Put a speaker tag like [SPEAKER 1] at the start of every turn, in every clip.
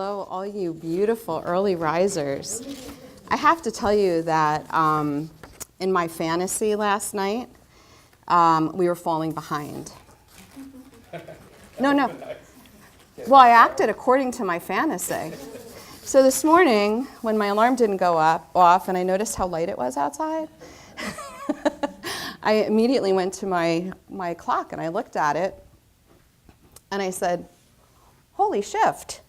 [SPEAKER 1] Hello, all you beautiful early risers. I have to tell you that in my fantasy last night, we were falling behind. No. Well, I acted according to my fantasy. So this morning, when my alarm didn't go off and I noticed how light it was outside, I immediately went to my clock and I looked at it and I said, holy shift.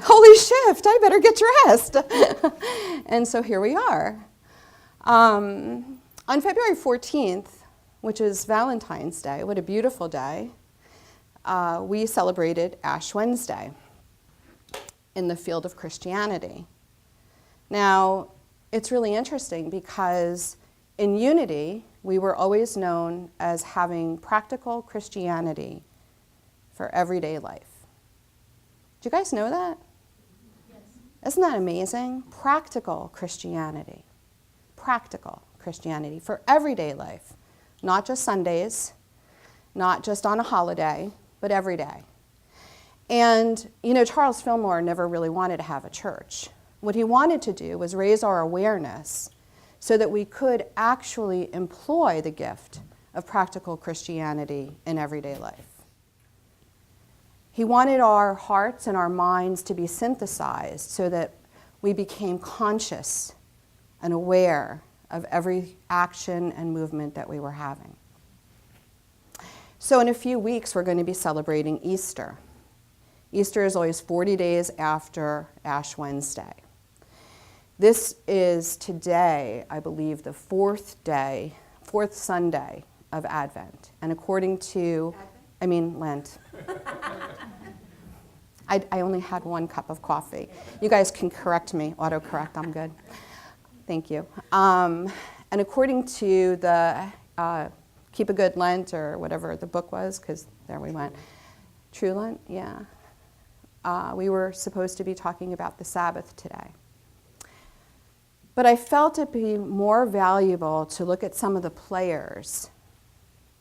[SPEAKER 1] Holy shift, I better get dressed. And so here we are. On February 14th, which is Valentine's Day, what a beautiful day, we celebrated Ash Wednesday in the field of Christianity. Now, it's really interesting because in Unity, we were always known as having practical Christianity for everyday life. Do you guys know that?
[SPEAKER 2] Yes.
[SPEAKER 1] Isn't that amazing? Practical Christianity. Practical Christianity for everyday life. Not just Sundays, not just on a holiday, but every day. And, Charles Fillmore never really wanted to have a church. What he wanted to do was raise our awareness so that we could actually employ the gift of practical Christianity in everyday life. He wanted our hearts and our minds to be synthesized so that we became conscious and aware of every action and movement that we were having. So in a few weeks, we're going to be celebrating Easter. Easter is always 40 days after Ash Wednesday. This is today, I believe, the fourth Sunday of Advent. And according to, Lent. I only had 1 cup of coffee. You guys can correct me, autocorrect, I'm good. Thank you. And according to the Keep a Good Lent, or whatever the book was, because there we went. True Lent, yeah. We were supposed to be talking about the Sabbath today. But I felt it be more valuable to look at some of the players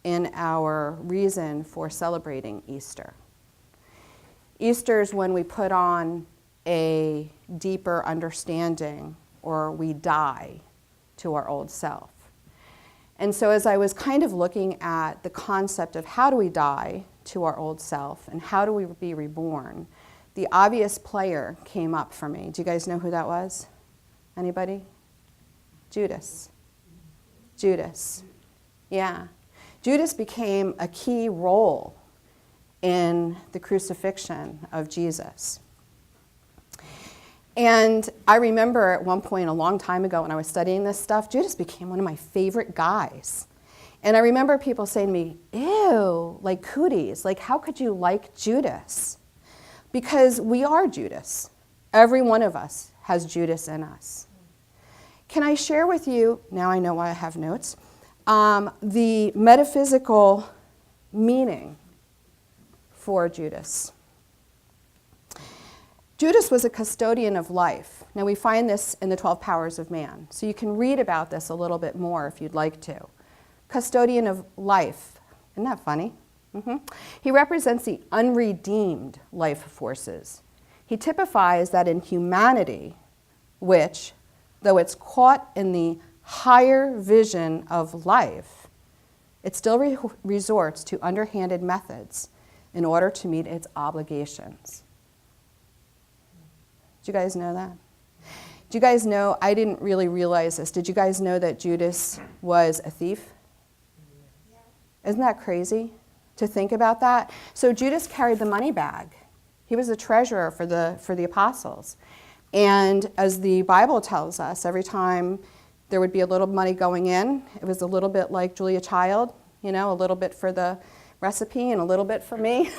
[SPEAKER 1] in our reason for celebrating Easter. Easter is when we put on a deeper understanding, or we die to our old self. And so as I was kind of looking at the concept of how do we die to our old self and how do we be reborn, the obvious player came up for me. Do you guys know who that was? Anybody? Judas. Yeah. Judas became a key role in the crucifixion of Jesus. And I remember at one point a long time ago when I was studying this stuff, Judas became one of my favorite guys. And I remember people saying to me, ew, like cooties, like how could you like Judas? Because we are Judas. Every one of us has Judas in us. Can I share with you, now I know why I have notes, the metaphysical meaning for Judas? Judas was a custodian of life. Now we find this in the 12 Powers of Man. So you can read about this a little bit more if you'd like to. Custodian of life. Isn't that funny? Mm-hmm. He represents the unredeemed life forces. He typifies that in humanity, which, though it's caught in the higher vision of life, it still resorts to underhanded methods in order to meet its obligations. Did you guys know that? Do you guys know, I didn't really realize this, did you guys know that Judas was a thief? Isn't that crazy to think about that? So Judas carried the money bag. He was the treasurer for the apostles. And as the Bible tells us, every time there would be a little money going in, it was a little bit like Julia Child, a little bit for the recipe and a little bit for me.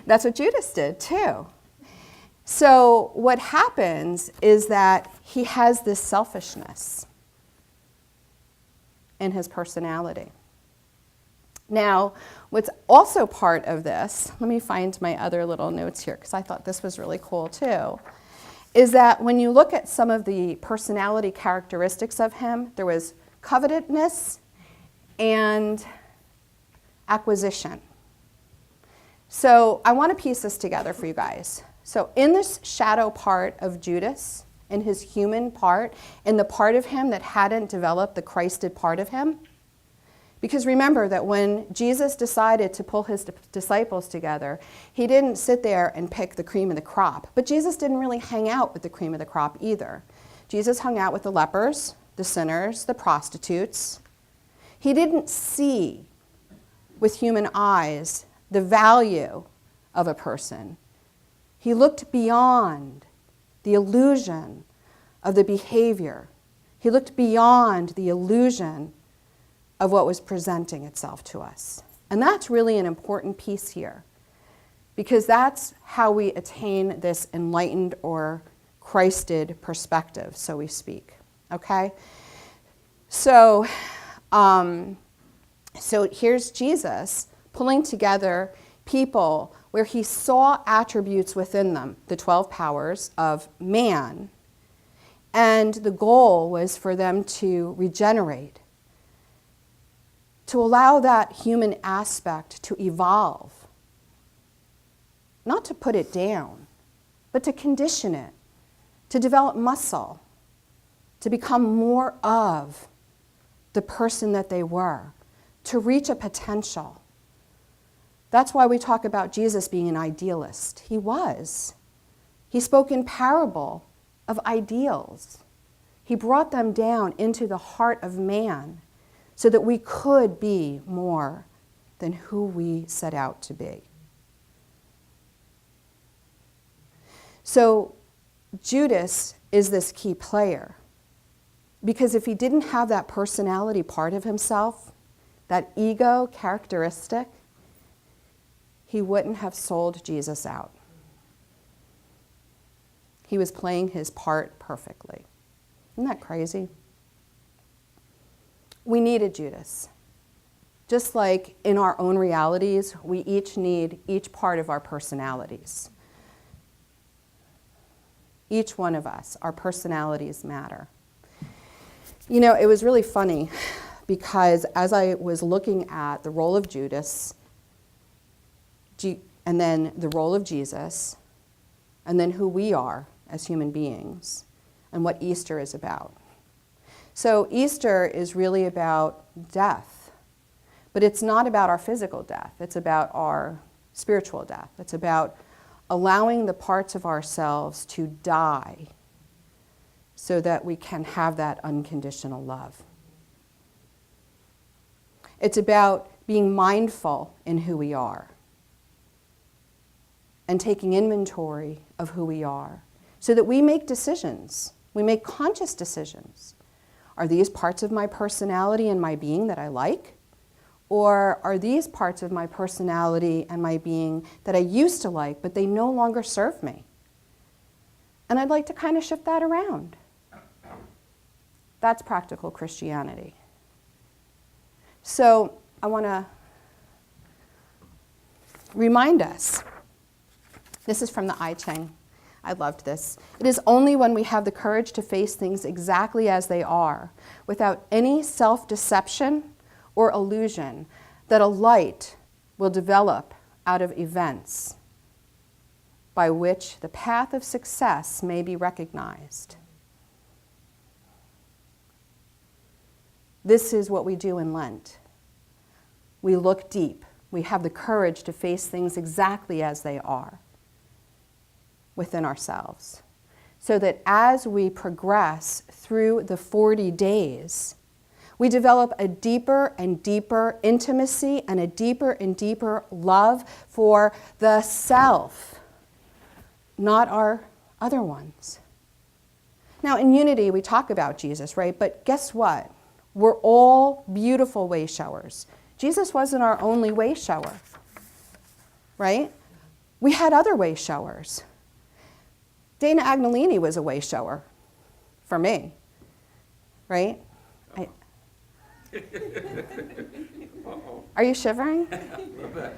[SPEAKER 1] That's what Judas did too. So what happens is that he has this selfishness in his personality. Now, what's also part of this, let me find my other little notes here because I thought this was really cool too, is that when you look at some of the personality characteristics of him, there was covetousness and acquisition. So I want to piece this together for you guys. So in this shadow part of Judas, in his human part, in the part of him that hadn't developed the Christed part of him, because remember that when Jesus decided to pull his disciples together, he didn't sit there and pick the cream of the crop. But Jesus didn't really hang out with the cream of the crop either. Jesus hung out with the lepers, the sinners, the prostitutes. He didn't see with human eyes the value of a person. He looked beyond the illusion of the behavior. He looked beyond the illusion of what was presenting itself to us. And that's really an important piece here, because that's how we attain this enlightened or Christed perspective, so we speak. Okay? So here's Jesus pulling together people where he saw attributes within them, the 12 powers of man, and the goal was for them to regenerate, to allow that human aspect to evolve, not to put it down, but to condition it, to develop muscle, to become more of the person that they were, to reach a potential. That's why we talk about Jesus being an idealist. He was. He spoke in parable of ideals. He brought them down into the heart of man so that we could be more than who we set out to be. So Judas is this key player, because if he didn't have that personality part of himself, that ego characteristic, he wouldn't have sold Jesus out. He was playing his part perfectly. Isn't that crazy? We needed Judas. Just like in our own realities, we each need each part of our personalities. Each one of us, our personalities matter. You know, it was really funny because as I was looking at the role of Judas, and then the role of Jesus, and then who we are as human beings, and what Easter is about. So Easter is really about death, but it's not about our physical death. It's about our spiritual death. It's about allowing the parts of ourselves to die so that we can have that unconditional love. It's about being mindful in who we are and taking inventory of who we are so that we make decisions. We make conscious decisions. Are these parts of my personality and my being that I like? Or are these parts of my personality and my being that I used to like, but they no longer serve me? And I'd like to kind of shift that around. That's practical Christianity. So I want to remind us. This is from the I Ching. I loved this. It is only when we have the courage to face things exactly as they are, without any self-deception or illusion, that a light will develop out of events by which the path of success may be recognized. This is what we do in Lent. We look deep. We have the courage to face things exactly as they are within ourselves, so that as we progress through the 40 days, we develop a deeper and deeper intimacy and a deeper and deeper love for the self, not our other ones. Now, in unity, we talk about Jesus, right? But guess what? We're all beautiful wayshowers. Jesus wasn't our only wayshower, right? We had other wayshowers. Dana Agnolini was a wayshower for me, right? Are you shivering?
[SPEAKER 2] A little bit.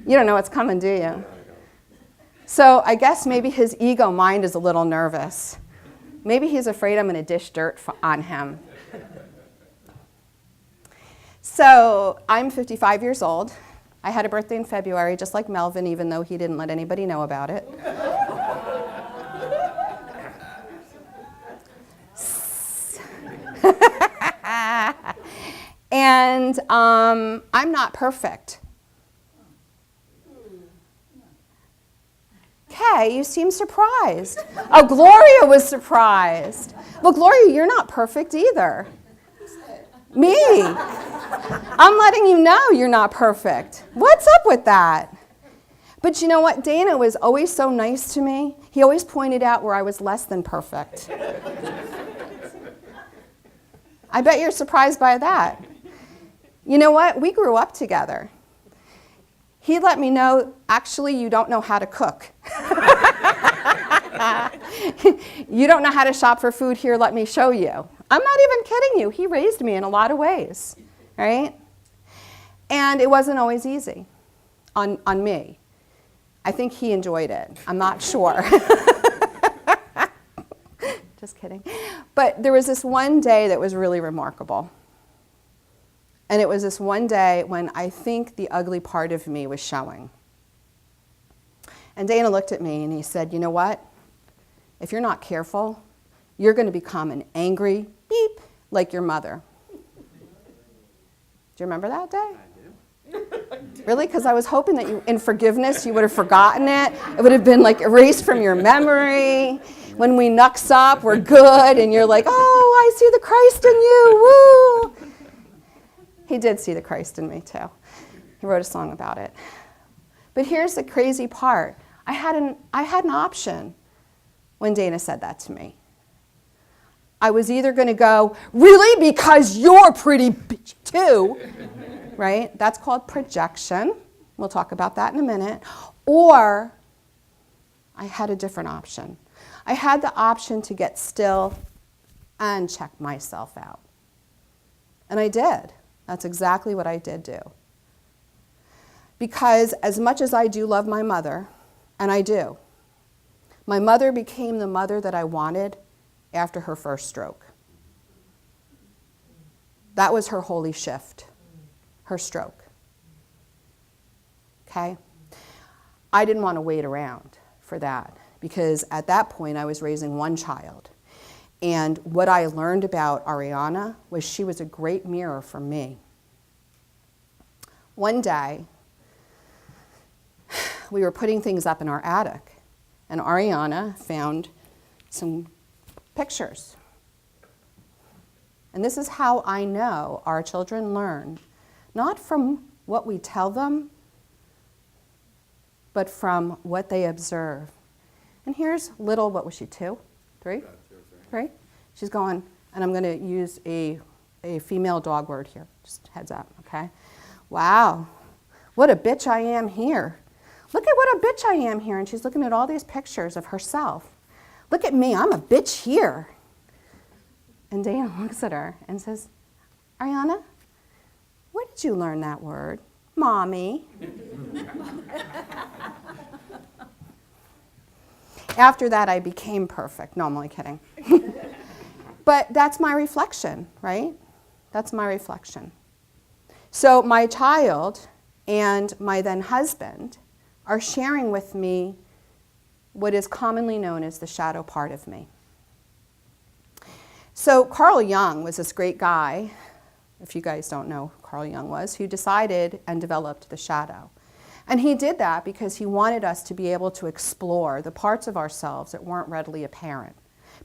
[SPEAKER 1] You don't know what's coming, do you? So I guess maybe his ego mind is a little nervous. Maybe he's afraid I'm going to dish dirt on him. So I'm 55 years old. I had a birthday in February, just like Melvin, even though he didn't let anybody know about it. And I'm not perfect. Okay, you seem surprised. Oh, Gloria was surprised. Well, Gloria, you're not perfect either. Me. I'm letting you know you're not perfect. What's up with that? But you know what? Dana was always so nice to me. He always pointed out where I was less than perfect. I bet you're surprised by that. You know what? We grew up together. He let me know, actually, you don't know how to cook. You don't know how to shop for food. Here, let me show you. I'm not even kidding you. He raised me in a lot of ways, right? And it wasn't always easy on me. I think he enjoyed it. I'm not sure. Just kidding. But there was this one day that was really remarkable. And it was this one day when I think the ugly part of me was showing. And Dana looked at me and he said, you know what? If you're not careful, you're going to become an angry beep like your mother. Do you remember that day? I do. Really? Because I was hoping that you, in forgiveness, you would have forgotten it. It would have been like erased from your memory. When we knucks up, we're good, and you're like, oh, I see the Christ in you, woo! He did see the Christ in me, too. He wrote a song about it. But here's the crazy part. I had an option when Dana said that to me. I was either going to go, really? Because you're pretty bitch, too. Right? That's called projection. We'll talk about that in a minute. Or I had a different option. I had the option to get still and check myself out. And I did. That's exactly what I did do. Because as much as I do love my mother, and I do, my mother became the mother that I wanted after her first stroke. That was her holy shift, her stroke. Okay? I didn't want to wait around for that because at that point I was raising one child. And what I learned about Ariana was she was a great mirror for me. One day, we were putting things up in our attic, and Ariana found some pictures. And this is how I know our children learn, not from what we tell them, but from what they observe. And here's little, what was she, 2, 3? 3? She's going, and I'm going to use a female dog word here, just heads up, okay? Wow, what a bitch I am here. Look at what a bitch I am here. And she's looking at all these pictures of herself. Look at me, I'm a bitch here. And Dana looks at her and says, Ariana, where did you learn that word? Mommy. After that, I became perfect. No, I'm only kidding. But that's my reflection, right? That's my reflection. So my child and my then husband are sharing with me what is commonly known as the shadow part of me. So Carl Jung was this great guy, if you guys don't know who Carl Jung was, who decided and developed the shadow. And he did that because he wanted us to be able to explore the parts of ourselves that weren't readily apparent.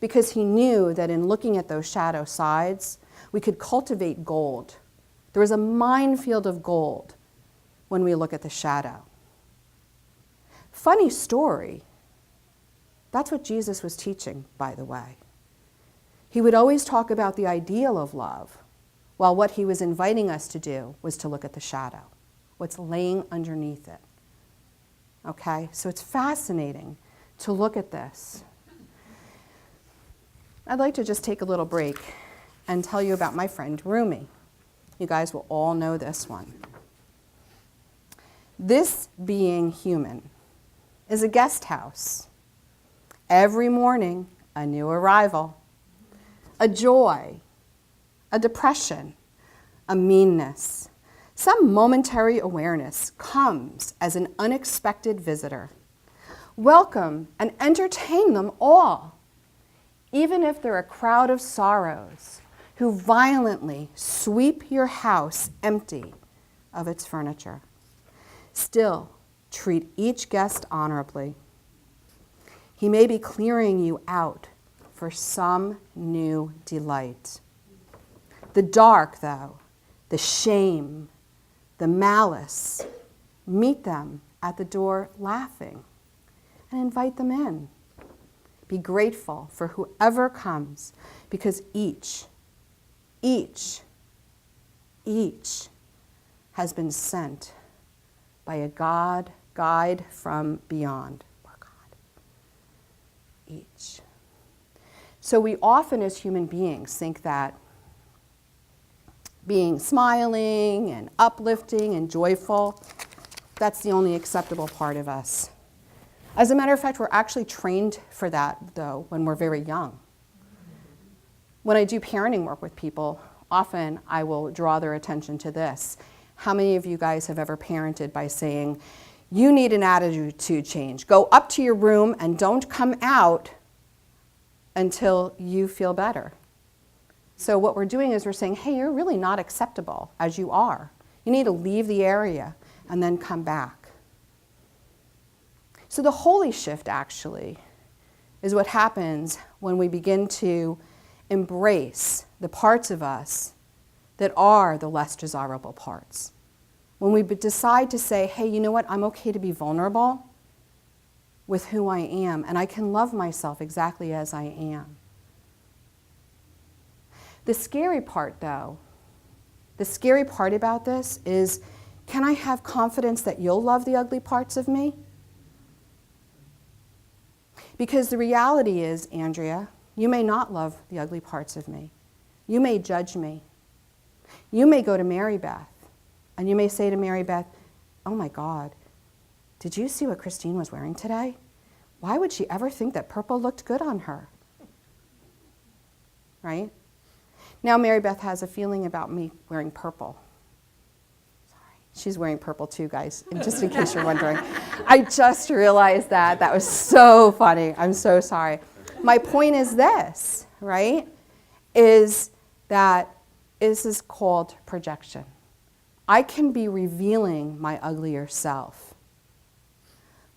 [SPEAKER 1] Because he knew that in looking at those shadow sides, we could cultivate gold. There is a minefield of gold when we look at the shadow. Funny story. That's what Jesus was teaching, by the way. He would always talk about the ideal of love, while what he was inviting us to do was to look at the shadow, what's laying underneath it. Okay? So it's fascinating to look at this. I'd like to just take a little break and tell you about my friend Rumi. You guys will all know this one. This being human is a guest house. Every morning a new arrival, a joy, a depression, a meanness. Some momentary awareness comes as an unexpected visitor. Welcome and entertain them all, even if they're a crowd of sorrows who violently sweep your house empty of its furniture. Still, treat each guest honorably. He may be clearing you out for some new delight. The dark, though, the shame, the malice, meet them at the door laughing and invite them in. Be grateful for whoever comes, because each has been sent by a guide from beyond, or God. Each. So we often as human beings think that being smiling and uplifting and joyful, that's the only acceptable part of us. As a matter of fact, we're actually trained for that, though, when we're very young. When I do parenting work with people, often I will draw their attention to this. How many of you guys have ever parented by saying, you need an attitude change. Go up to your room and don't come out until you feel better. So what we're doing is we're saying, hey, you're really not acceptable as you are. You need to leave the area and then come back. So the holy shift actually is what happens when we begin to embrace the parts of us that are the less desirable parts. When we decide to say, hey, you know what, I'm okay to be vulnerable with who I am, and I can love myself exactly as I am. The scary part, though, the scary part about this is, can I have confidence that you'll love the ugly parts of me? Because the reality is, Andrea, you may not love the ugly parts of me. You may judge me. You may go to Mary Beth, and you may say to Mary Beth, oh my God, did you see what Christine was wearing today? Why would she ever think that purple looked good on her? Right? Now Mary Beth has a feeling about me wearing purple. Sorry, she's wearing purple too, guys, just in case you're wondering. I just realized that. That was so funny. I'm so sorry. My point is this, right, is that this is called projection. I can be revealing my uglier self.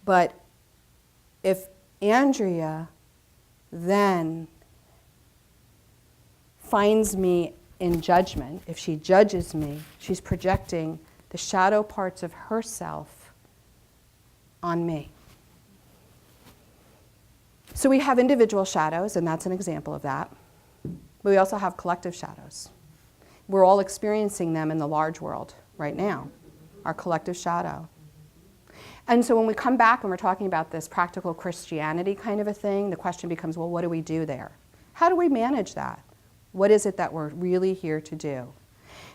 [SPEAKER 1] But if Andrea then finds me in judgment, if she judges me, she's projecting the shadow parts of herself on me. So we have individual shadows, and that's an example of that. But we also have collective shadows. We're all experiencing them in the large world right now, our collective shadow. And so when we come back and we're talking about this practical Christianity kind of a thing, the question becomes, well, what do we do there? How do we manage that? What is it that we're really here to do?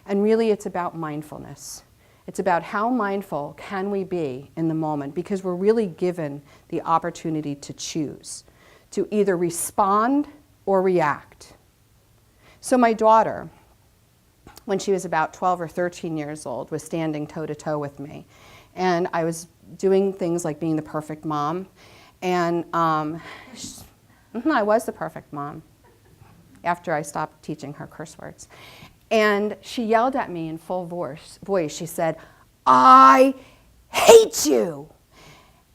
[SPEAKER 1] And really it's about mindfulness. It's about how mindful can we be in the moment, because we're really given the opportunity to choose, to either respond or react. So my daughter, when she was about 12 or 13 years old, was standing toe-to-toe with me. And I was doing things like being the perfect mom. And I was the perfect mom after I stopped teaching her curse words. And she yelled at me in full voice. She said, I hate you.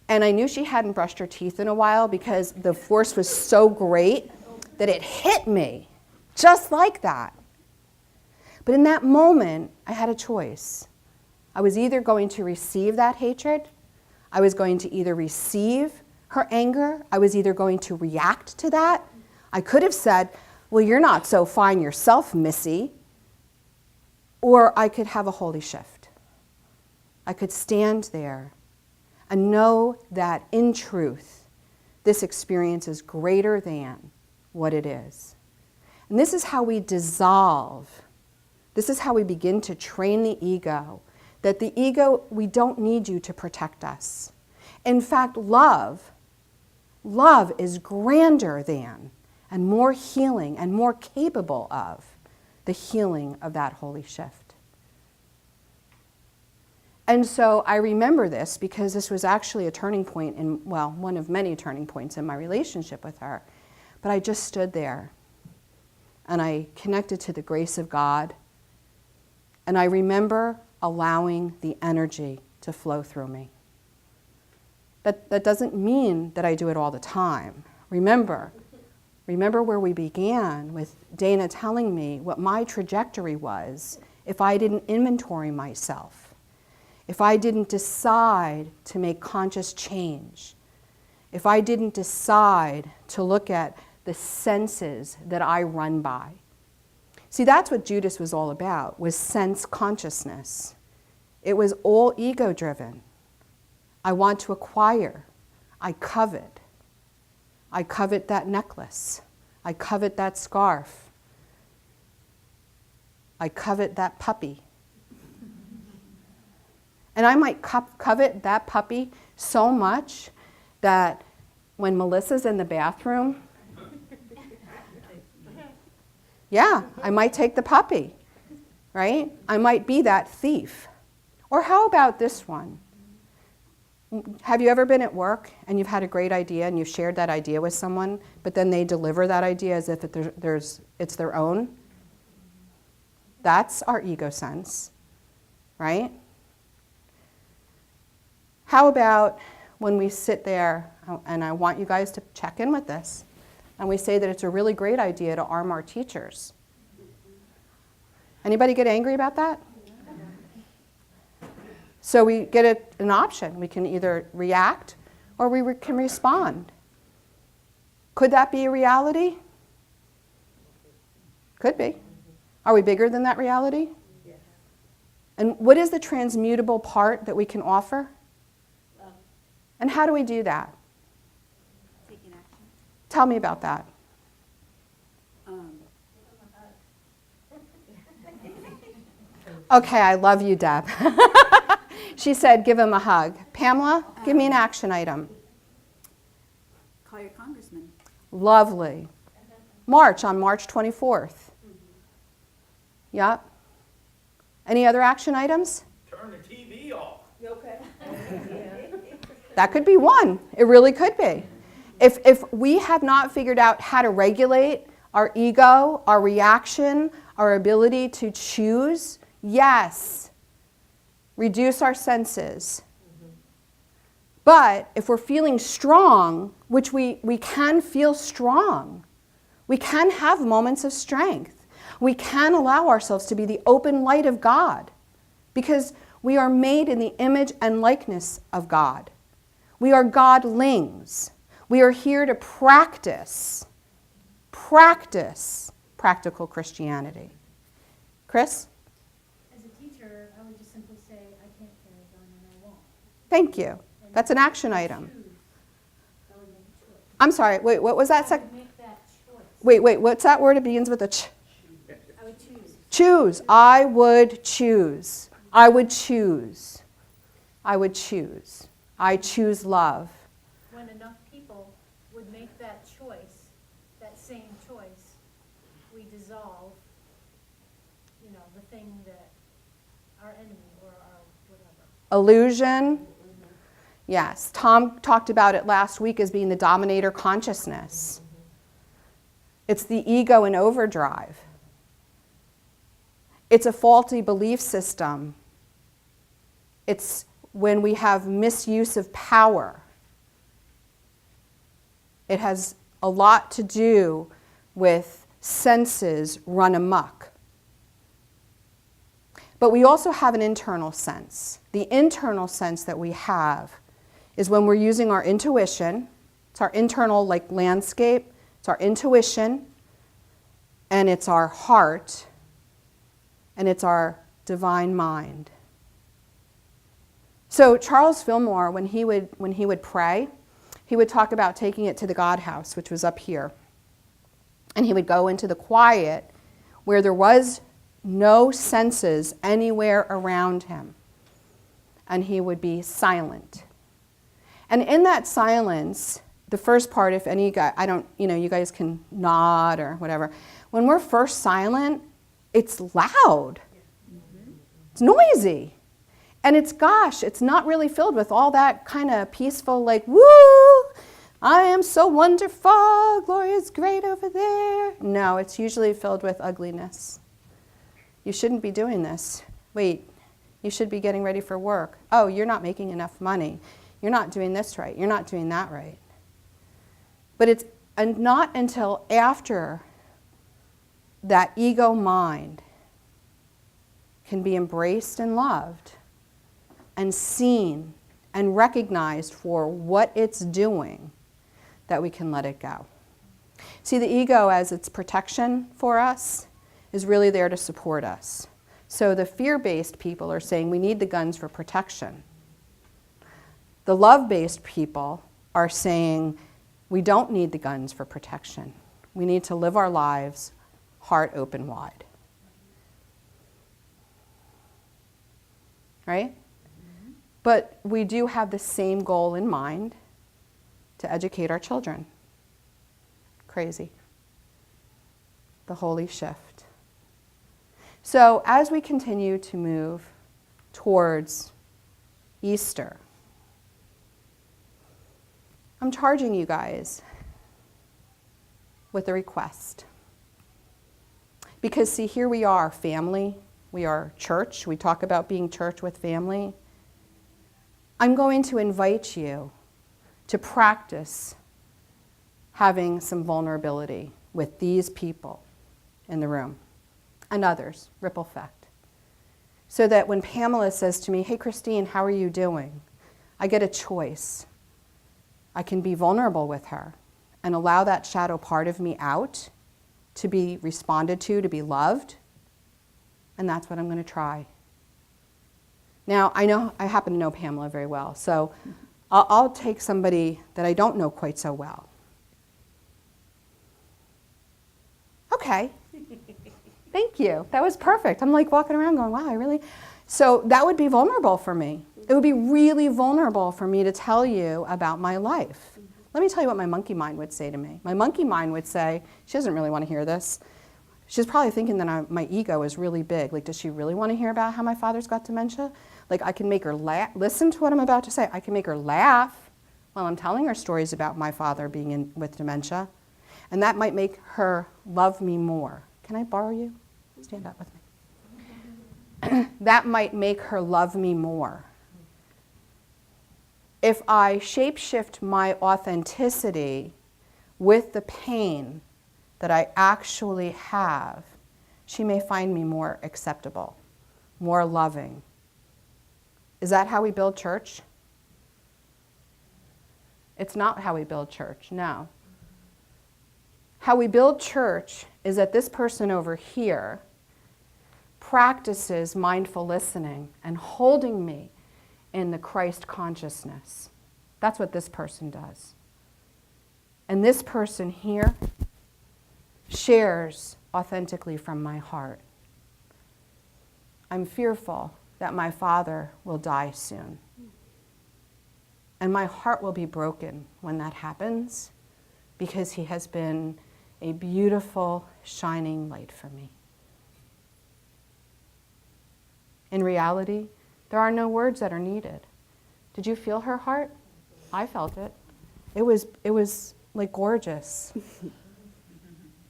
[SPEAKER 1] And I knew she hadn't brushed her teeth in a while because the force was so great that it hit me, just like that. But in that moment, I had a choice. I was either going to receive that hatred, I was going to either receive her anger, I was either going to react to that. I could have said, well, you're not so fine yourself, Missy. Or I could have a holy shift. I could stand there and know that in truth, this experience is greater than what it is. And this is how we dissolve. This is how we begin to train the ego, that the ego, we don't need you to protect us. In fact, love is grander than and more healing and more capable of the healing of that holy shift. And so I remember this because this was actually a turning point in, well, one of many turning points in my relationship with her. But I just stood there and I connected to the grace of God. And I remember allowing the energy to flow through me. That doesn't mean that I do it all the time. Remember where we began with Dana telling me what my trajectory was if I didn't inventory myself, if I didn't decide to make conscious change, if I didn't decide to look at the senses that I run by. See, that's what Judas was all about, was sense consciousness. It was all ego-driven. I want to acquire. I covet. I covet that necklace. I covet that scarf. I covet that puppy. And I might covet that puppy so much that when Melissa's in the bathroom, yeah, I might take the puppy, right? I might be that thief. Or how about this one? Have you ever been at work and you've had a great idea and you've shared that idea with someone, but then they deliver that idea as if it's their own? That's our ego sense, right? How about when we sit there, and I want you guys to check in with this, and we say that it's a really great idea to arm our teachers. Anybody get angry about that? So we get an option. We can either react or we can respond. Could that be a reality? Could be. Are we bigger than that reality? Yes. And what is the transmutable part that we can offer? Love. And how do we do that? Taking action. Tell me about that. Okay, I love you, Deb. She said, give him a hug. Pamela, give me an action item.
[SPEAKER 2] Call your congressman.
[SPEAKER 1] Lovely. March, on March 24th. Yep. Any other action items?
[SPEAKER 3] Turn the TV off.
[SPEAKER 2] Okay.
[SPEAKER 1] That could be one. It really could be. If we have not figured out how to regulate our ego, our reaction, our ability to choose, yes, reduce our senses. But if we're feeling strong, which we can feel strong, we can have moments of strength. We can allow ourselves to be the open light of God because we are made in the image and likeness of God. We are godlings. We are here to practice practical Christianity. Chris?
[SPEAKER 4] As a teacher, I would just simply say, I can't carry a gun and I won't.
[SPEAKER 1] Thank you. That's an action item.
[SPEAKER 4] I would make a choice.
[SPEAKER 1] I'm sorry, wait, what was that
[SPEAKER 4] I
[SPEAKER 1] second?
[SPEAKER 4] would make that choice.
[SPEAKER 1] Wait, what's that word? It begins with a ch.
[SPEAKER 4] I would choose.
[SPEAKER 1] Choose. I would choose. I would choose. I would choose. I choose love.
[SPEAKER 4] When enough people would make that choice, that same choice, we dissolve, the thing that our enemy or our whatever.
[SPEAKER 1] Illusion. Yes. Tom talked about it last week as being the dominator consciousness. It's the ego in overdrive. It's a faulty belief system. It's when we have misuse of power. It has a lot to do with senses run amok. But we also have an internal sense. The internal sense that we have is when we're using our intuition. It's our internal landscape. It's our intuition, and it's our heart, and it's our divine mind. So Charles Fillmore, when he would pray, he would talk about taking it to the God house, which was up here. And he would go into the quiet where there was no senses anywhere around him. And he would be silent. And in that silence, the first part, if any guy, I don't, you guys can nod or whatever. When we're first silent, it's loud. It's noisy. And it's not really filled with all that kind of peaceful, like, woo, I am so wonderful, Gloria's great over there. No, it's usually filled with ugliness. You shouldn't be doing this. Wait, you should be getting ready for work. Oh, you're not making enough money. You're not doing this right. You're not doing that right. But it's not until after that ego mind can be embraced and loved and seen and recognized for what it's doing that we can let it go. See, the ego, as its protection for us, is really there to support us. So the fear-based people are saying we need the guns for protection. The love-based people are saying we don't need the guns for protection. We need to live our lives heart open wide. Right? Mm-hmm. But we do have the same goal in mind, to educate our children. Crazy. The holy shift. So as we continue to move towards Easter, I'm charging you guys with a request. Because see, here we are, family. We are church. We talk about being church with family. I'm going to invite you to practice having some vulnerability with these people in the room and others, ripple effect. So that when Pamela says to me, hey, Christine, how are you doing? I get a choice. I can be vulnerable with her and allow that shadow part of me out to be responded to be loved. And that's what I'm going to try. Now, I happen to know Pamela very well, so I'll take somebody that I don't know quite so well. Okay. Thank you. That was perfect. I'm like walking around going, wow, I really... So that would be vulnerable for me. It would be really vulnerable for me to tell you about my life. Let me tell you what my monkey mind would say to me. My monkey mind would say, she doesn't really want to hear this. She's probably thinking that my ego is really big. Like, does she really want to hear about how my father's got dementia? Like, I can make her listen to what I'm about to say. I can make her laugh while I'm telling her stories about my father being with dementia. And that might make her love me more. Can I borrow you? Stand up with me. That might make her love me more. If I shapeshift my authenticity with the pain that I actually have, she may find me more acceptable, more loving. Is that how we build church? It's not how we build church, no. How we build church is that this person over here practices mindful listening and holding me in the Christ consciousness. That's what this person does. And this person here shares authentically from my heart. I'm fearful that my father will die soon. And my heart will be broken when that happens, because he has been a beautiful, shining light for me. In reality, there are no words that are needed. Did you feel her heart? I felt it. It was like gorgeous.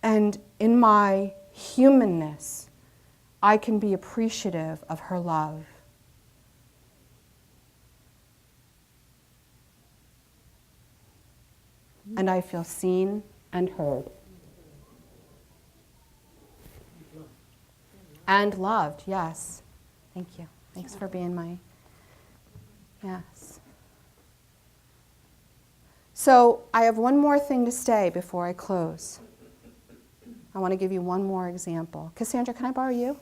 [SPEAKER 1] And in my humanness, I can be appreciative of her love. And I feel seen and heard. And loved, yes. Thank you. Thanks for being my, yes. So I have one more thing to say before I close. I want to give you one more example. Cassandra, can I borrow you?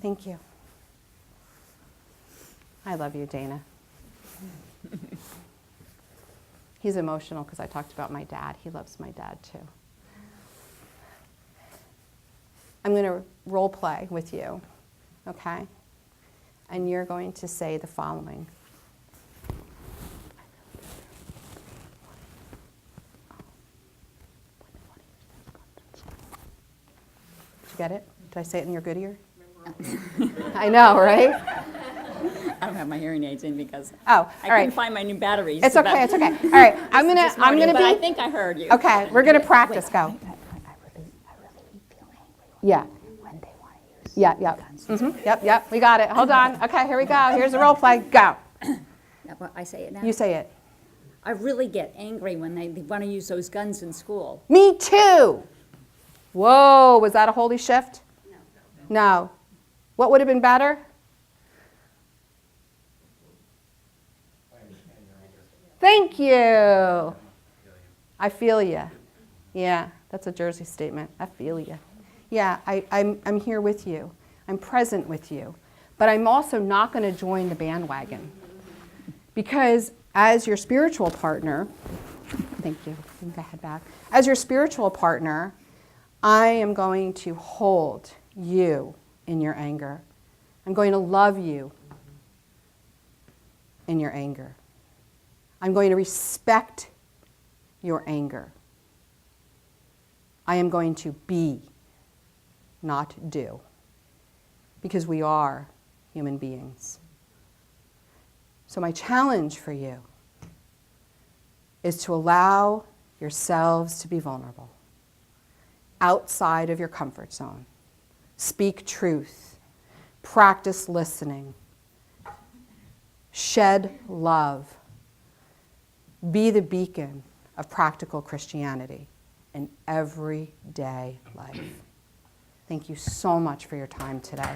[SPEAKER 1] Thank you. I love you, Dana. He's emotional because I talked about my dad. He loves my dad too. I'm going to role play with you, okay? And you're going to say the following. get it? Did I say it in your good ear? I know, right?
[SPEAKER 3] I don't have my hearing aids in because
[SPEAKER 1] Oh, all
[SPEAKER 3] I
[SPEAKER 1] right.
[SPEAKER 3] couldn't find my new batteries.
[SPEAKER 1] It's
[SPEAKER 3] so
[SPEAKER 1] okay,
[SPEAKER 3] that-
[SPEAKER 1] it's okay. All right, I'm gonna
[SPEAKER 3] this morning,
[SPEAKER 1] be.
[SPEAKER 3] but I think I heard you.
[SPEAKER 1] Okay, we're gonna practice. Go.
[SPEAKER 5] I really feel angry
[SPEAKER 1] Yeah.
[SPEAKER 5] when they want to use
[SPEAKER 1] Yeah. Yeah.
[SPEAKER 5] guns.
[SPEAKER 1] Yep. We got it. Hold on. Okay, here we go. Here's the role play. Go.
[SPEAKER 3] Now, what, I say it now?
[SPEAKER 1] You say it.
[SPEAKER 3] I really get angry when they want to use those guns in school.
[SPEAKER 1] Me too. Whoa, was that a holy shift? No. What would have been better? Thank you. I feel you. Yeah, that's a Jersey statement. I feel you. Yeah, I'm here with you. I'm present with you. But I'm also not going to join the bandwagon. Because as your spiritual partner, thank you. You can go head back. As your spiritual partner, I am going to hold you in your anger. I'm going to love you in your anger. I'm going to respect your anger. I am going to be, not do, because we are human beings. So my challenge for you is to allow yourselves to be vulnerable, outside of your comfort zone. Speak truth, practice listening, shed love, be the beacon of practical Christianity in everyday life. Thank you so much for your time today.